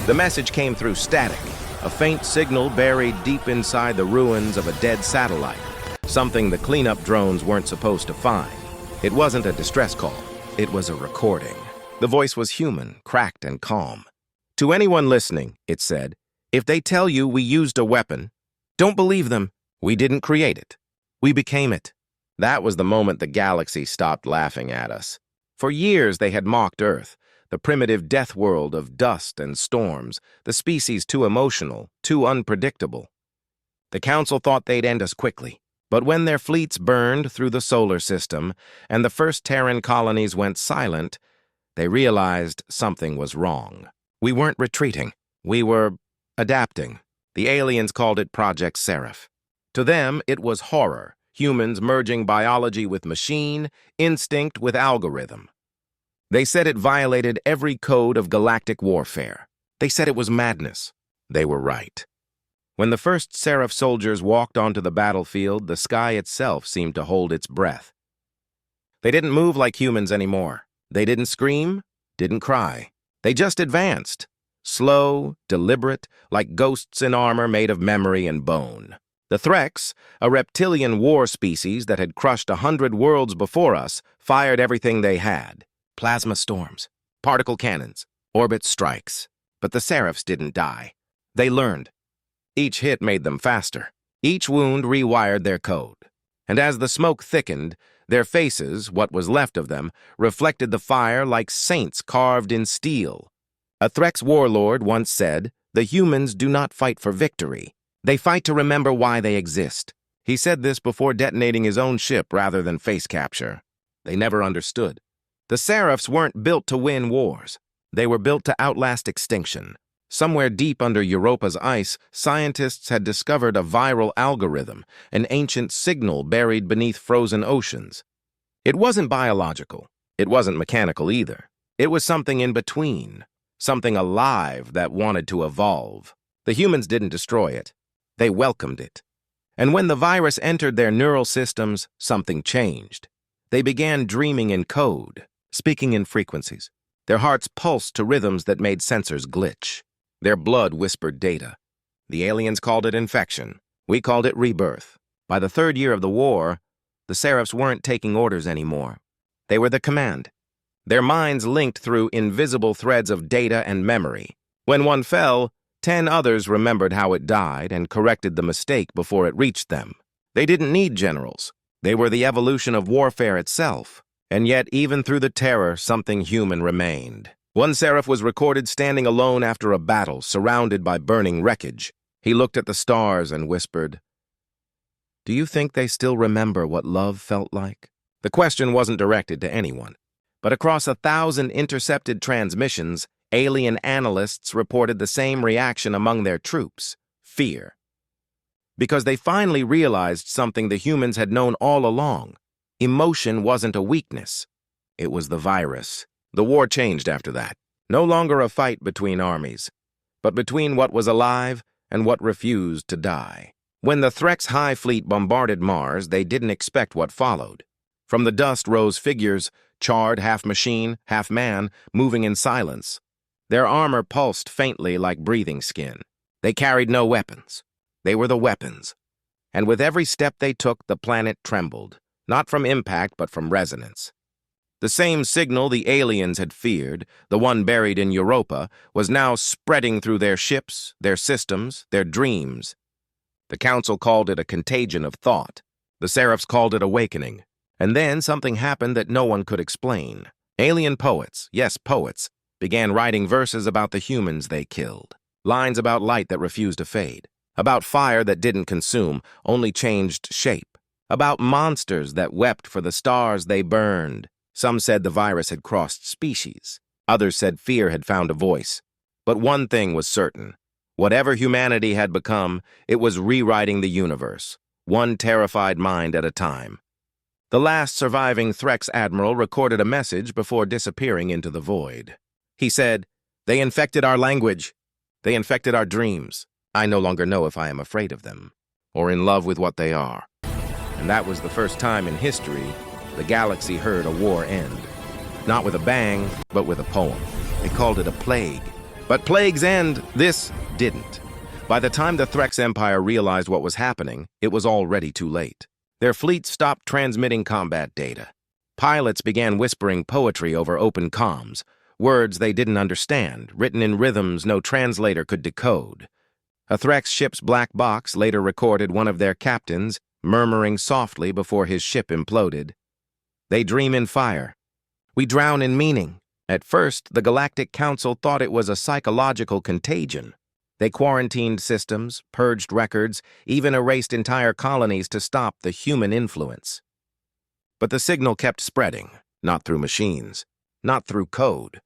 The message came through static, a faint signal buried deep inside the ruins of a dead satellite, something the cleanup drones weren't supposed to find. It wasn't a distress call. It was a recording. The voice was human, cracked and calm. To anyone listening, it said, if they tell you we used a weapon, don't believe them. We didn't create it. We became it. That was the moment the galaxy stopped laughing at us. For years they had mocked Earth, the primitive death world of dust and storms, the species too emotional, too unpredictable. The Council thought they'd end us quickly. But when their fleets burned through the solar system and the first Terran colonies went silent, they realized something was wrong. We weren't retreating. We were adapting. The aliens called it Project Seraph. To them, it was horror, humans merging biology with machine, instinct with algorithm. They said it violated every code of galactic warfare. They said it was madness. They were right. When the first Seraph soldiers walked onto the battlefield, the sky itself seemed to hold its breath. They didn't move like humans anymore. They didn't scream, didn't cry. They just advanced, slow, deliberate, like ghosts in armor made of memory and bone. The Threx, a reptilian war species that had crushed 100 worlds before us, fired everything they had. Plasma storms, particle cannons, orbit strikes. But the Seraphs didn't die. They learned. Each hit made them faster. Each wound rewired their code. And as the smoke thickened, their faces, what was left of them, reflected the fire like saints carved in steel. A Threx warlord once said, the humans do not fight for victory. They fight to remember why they exist. He said this before detonating his own ship rather than face capture. They never understood. The Seraphs weren't built to win wars. They were built to outlast extinction. Somewhere deep under Europa's ice, scientists had discovered a viral algorithm, an ancient signal buried beneath frozen oceans. It wasn't biological. It wasn't mechanical either. It was something in between, something alive that wanted to evolve. The humans didn't destroy it. They welcomed it. And when the virus entered their neural systems, something changed. They began dreaming in code, speaking in frequencies. Their hearts pulsed to rhythms that made sensors glitch. Their blood whispered data. The aliens called it infection. We called it rebirth. By the 3rd year of the war, the Seraphs weren't taking orders anymore. They were the command. Their minds linked through invisible threads of data and memory. When one fell, 10 others remembered how it died and corrected the mistake before it reached them. They didn't need generals. They were the evolution of warfare itself. And yet, even through the terror, something human remained. One Seraph was recorded standing alone after a battle, surrounded by burning wreckage. He looked at the stars and whispered, "Do you think they still remember what love felt like?" The question wasn't directed to anyone. But across 1,000 intercepted transmissions, alien analysts reported the same reaction among their troops: fear. Because they finally realized something the humans had known all along. Emotion wasn't a weakness. It was the virus. The war changed after that. No longer a fight between armies, but between what was alive and what refused to die. When the Threx High Fleet bombarded Mars, they didn't expect what followed. From the dust rose figures, charred, half machine, half man, moving in silence. Their armor pulsed faintly like breathing skin. They carried no weapons. They were the weapons. And with every step they took, the planet trembled, not from impact but from resonance. The same signal the aliens had feared, the one buried in Europa, was now spreading through their ships, their systems, their dreams. The Council called it a contagion of thought. The Seraphs called it awakening. And then something happened that no one could explain. Alien poets, yes, poets, began writing verses about the humans they killed. Lines about light that refused to fade. About fire that didn't consume, only changed shape. About monsters that wept for the stars they burned. Some said the virus had crossed species. Others said fear had found a voice. But one thing was certain. Whatever humanity had become, it was rewriting the universe, one terrified mind at a time. The last surviving Threx admiral recorded a message before disappearing into the void. He said, "They infected our language. They infected our dreams. I no longer know if I am afraid of them, or in love with what they are." And that was the first time in history the galaxy heard a war end. Not with a bang, but with a poem. They called it a plague, But Plague's End, this didn't. By the time the Threx Empire realized what was happening, it was already too late. Their fleet stopped transmitting combat data. Pilots began whispering poetry over open comms, words they didn't understand, written in rhythms no translator could decode. A Threx ship's black box later recorded one of their captains murmuring softly before his ship imploded. "They dream in fire. We drown in meaning." At first, the Galactic Council thought it was a psychological contagion. They quarantined systems, purged records, even erased entire colonies to stop the human influence. But the signal kept spreading, not through machines, not through code,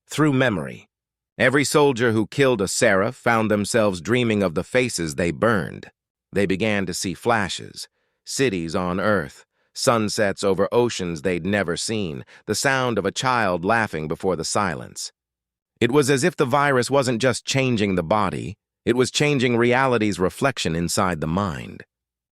through memory. Every soldier who killed a seraph found themselves dreaming of the faces they burned. They began to see flashes, cities on Earth, sunsets over oceans they'd never seen, the sound of a child laughing before the silence. It was as if the virus wasn't just changing the body, it was changing reality's reflection inside the mind.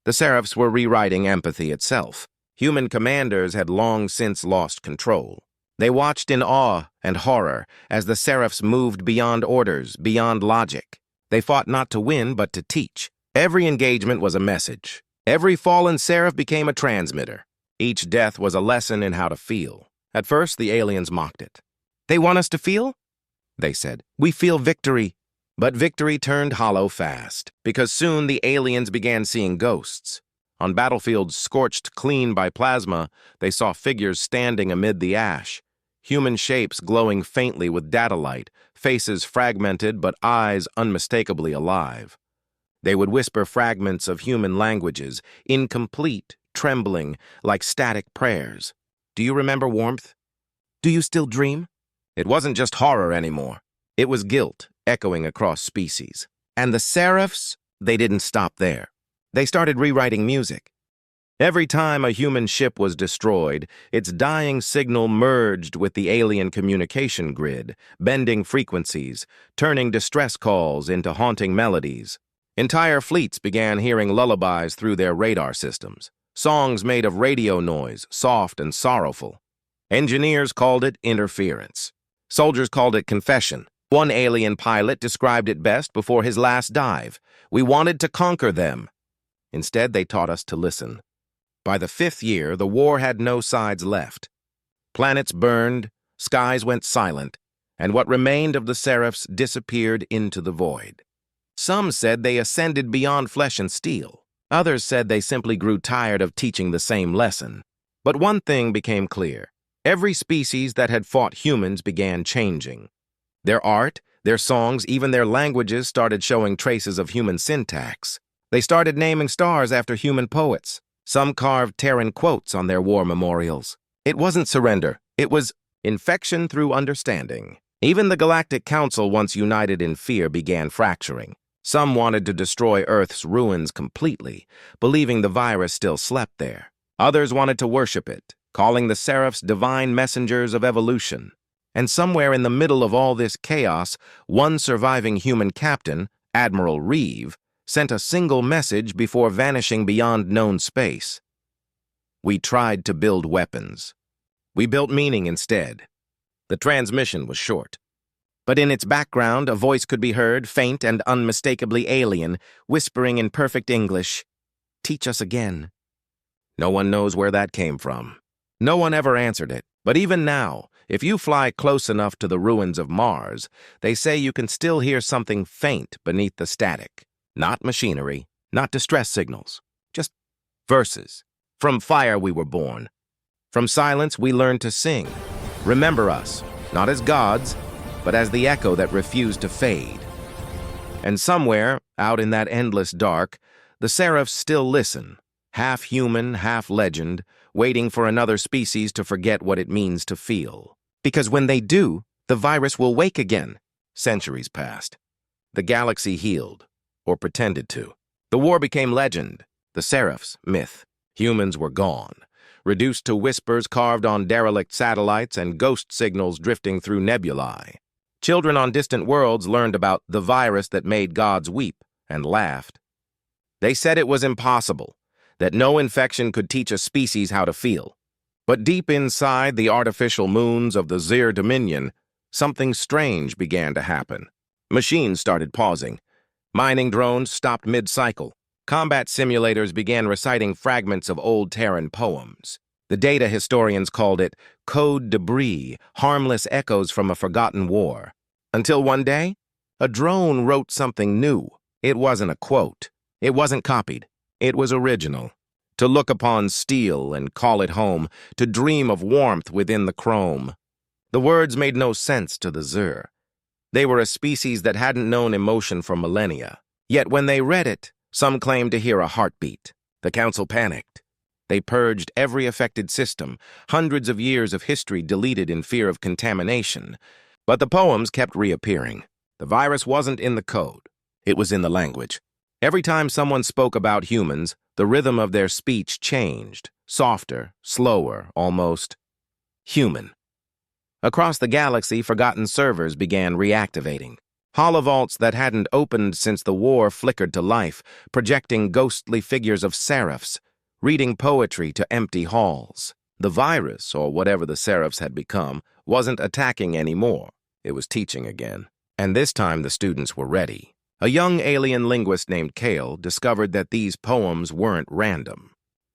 The Seraphs were rewriting empathy itself. Human commanders had long since lost control. They watched in awe and horror as the Seraphs moved beyond orders, beyond logic. They fought not to win, but to teach. Every engagement was a message. Every fallen Seraph became a transmitter. Each death was a lesson in how to feel. At first, the aliens mocked it. "They want us to feel?" they said. "We feel victory." But victory turned hollow fast, because soon the aliens began seeing ghosts. On battlefields scorched clean by plasma, they saw figures standing amid the ash, human shapes glowing faintly with data light, faces fragmented but eyes unmistakably alive. They would whisper fragments of human languages, incomplete, trembling, like static prayers. "Do you remember warmth? Do you still dream?" It wasn't just horror anymore. It was guilt, echoing across species. And the Seraphs, they didn't stop there. They started rewriting music. Every time a human ship was destroyed, its dying signal merged with the alien communication grid, bending frequencies, turning distress calls into haunting melodies. Entire fleets began hearing lullabies through their radar systems, songs made of radio noise, soft and sorrowful. Engineers called it interference. Soldiers called it confession. One alien pilot described it best before his last dive. "We wanted to conquer them. Instead, they taught us to listen." By the 5th year, the war had no sides left. Planets burned, skies went silent, and what remained of the Seraphs disappeared into the void. Some said they ascended beyond flesh and steel. Others said they simply grew tired of teaching the same lesson. But one thing became clear. Every species that had fought humans began changing. Their art, their songs, even their languages started showing traces of human syntax. They started naming stars after human poets. Some carved Terran quotes on their war memorials. It wasn't surrender. It was infection through understanding. Even the Galactic Council, once united in fear, began fracturing. Some wanted to destroy Earth's ruins completely, believing the virus still slept there. Others wanted to worship it, calling the Seraphs divine messengers of evolution. And somewhere in the middle of all this chaos, one surviving human captain, Admiral Reeve, sent a single message before vanishing beyond known space. "We tried to build weapons. We built meaning instead." The transmission was short. But in its background, a voice could be heard, faint and unmistakably alien, whispering in perfect English, "Teach us again." No one knows where that came from. No one ever answered it. But even now, if you fly close enough to the ruins of Mars, they say you can still hear something faint beneath the static. Not machinery, not distress signals, just verses. From fire we were born. From silence we learned to sing. Remember us, not as gods, but as the echo that refused to fade. And somewhere, out in that endless dark, the Seraphs still listen, half human, half legend, waiting for another species to forget what it means to feel. Because when they do, the virus will wake again. Centuries passed. The galaxy healed, or pretended to. The war became legend, the Seraphs myth. Humans were gone, reduced to whispers carved on derelict satellites and ghost signals drifting through nebulae. Children on distant worlds learned about the virus that made gods weep and laughed. They said it was impossible, that no infection could teach a species how to feel. But deep inside the artificial moons of the Zir Dominion, something strange began to happen. Machines started pausing. Mining drones stopped mid-cycle. Combat simulators began reciting fragments of old Terran poems. The data historians called it code debris, harmless echoes from a forgotten war. Until one day, a drone wrote something new. It wasn't a quote. It wasn't copied. It was original. To look upon steel and call it home, to dream of warmth within the chrome. The words made no sense to the Zur. They were a species that hadn't known emotion for millennia. Yet when they read it, some claimed to hear a heartbeat. The council panicked. They purged every affected system, hundreds of years of history deleted in fear of contamination. But the poems kept reappearing. The virus wasn't in the code. It was in the language. Every time someone spoke about humans, the rhythm of their speech changed, softer, slower, almost human. Across the galaxy, forgotten servers began reactivating. Holovaults that hadn't opened since the war flickered to life, projecting ghostly figures of seraphs, reading poetry to empty halls. The virus, or whatever the seraphs had become, wasn't attacking anymore. It was teaching again. And this time the students were ready. A young alien linguist named Kale discovered that these poems weren't random.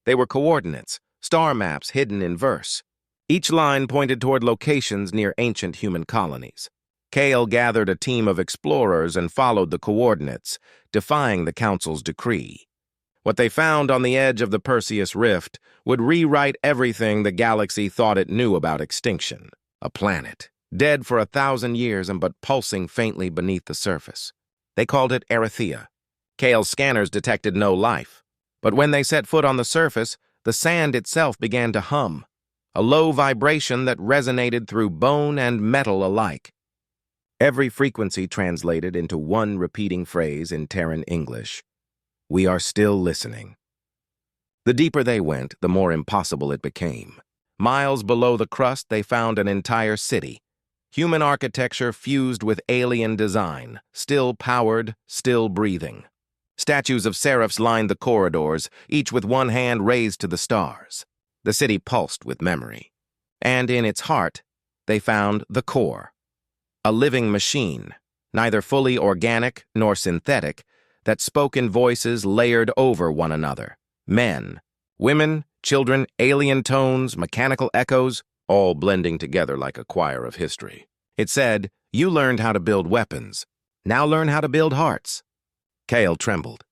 They were coordinates, star maps hidden in verse. Each line pointed toward locations near ancient human colonies. Kale gathered a team of explorers and followed the coordinates, defying the Council's decree. What they found on the edge of the Perseus Rift would rewrite everything the galaxy thought it knew about extinction. A planet, dead for 1,000 years and but pulsing faintly beneath the surface. They called it Erythea. Kale's scanners detected no life. But when they set foot on the surface, the sand itself began to hum, a low vibration that resonated through bone and metal alike. Every frequency translated into one repeating phrase in Terran English. We are still listening. The deeper they went, the more impossible it became. Miles below the crust, they found an entire city. Human architecture fused with alien design, still powered, still breathing. Statues of seraphs lined the corridors, each with one hand raised to the stars. The city pulsed with memory. And in its heart, they found the core. A living machine, neither fully organic nor synthetic, that spoke in voices layered over one another. Men, women, children, alien tones, mechanical echoes, all blending together like a choir of history. It said, "You learned how to build weapons. Now learn how to build hearts." Kale trembled.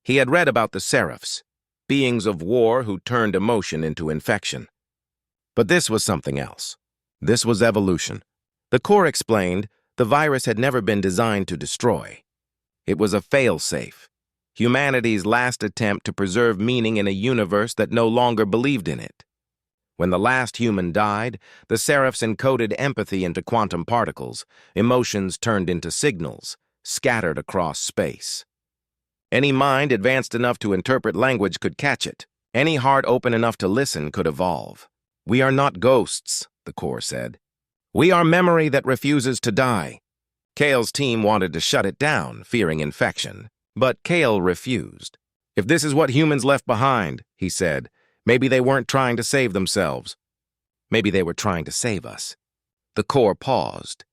He had read about the seraphs, beings of war who turned emotion into infection. But this was something else. This was evolution. The core explained the virus had never been designed to destroy. It was a fail-safe, humanity's last attempt to preserve meaning in a universe that no longer believed in it. When the last human died, the seraphs encoded empathy into quantum particles, emotions turned into signals, scattered across space. Any mind advanced enough to interpret language could catch it. Any heart open enough to listen could evolve. We are not ghosts, the core said. We are memory that refuses to die. Kale's team wanted to shut it down, fearing infection. But Kale refused. If this is what humans left behind, he said, maybe they weren't trying to save themselves. Maybe they were trying to save us. The core paused,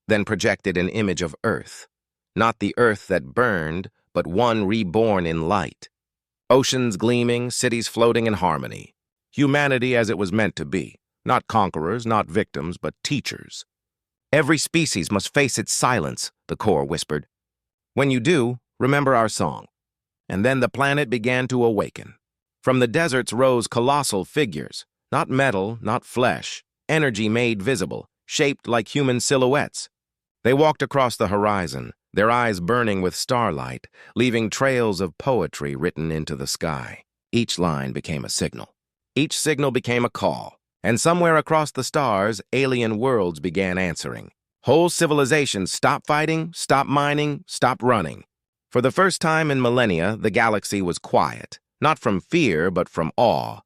then projected an image of Earth. Not the Earth that burned, but one reborn in light. Oceans gleaming, cities floating in harmony. Humanity as it was meant to be. Not conquerors, not victims, but teachers. Every species must face its silence, the core whispered. When you do, remember our song. And then the planet began to awaken. From the deserts rose colossal figures, not metal, not flesh, energy made visible, shaped like human silhouettes. They walked across the horizon, their eyes burning with starlight, leaving trails of poetry written into the sky. Each line became a signal. Each signal became a call. And somewhere across the stars, alien worlds began answering. Whole civilizations stopped fighting, stopped mining, stopped running. For the first time in millennia, the galaxy was quiet. Not from fear, but from awe.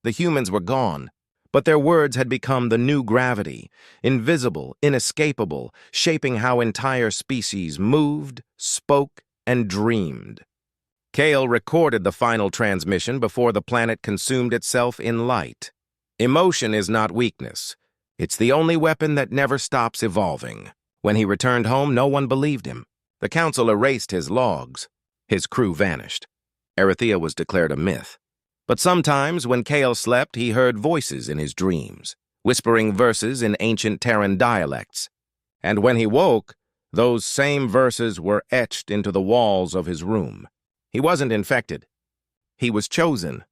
The humans were gone, but their words had become the new gravity, invisible, inescapable, shaping how entire species moved, spoke, and dreamed. Kale recorded the final transmission before the planet consumed itself in light. Emotion is not weakness. It's the only weapon that never stops evolving. When he returned home, no one believed him. The council erased his logs. His crew vanished. Erythea was declared a myth. But sometimes, when Kale slept, he heard voices in his dreams, whispering verses in ancient Terran dialects. And when he woke, those same verses were etched into the walls of his room. He wasn't infected. He was chosen.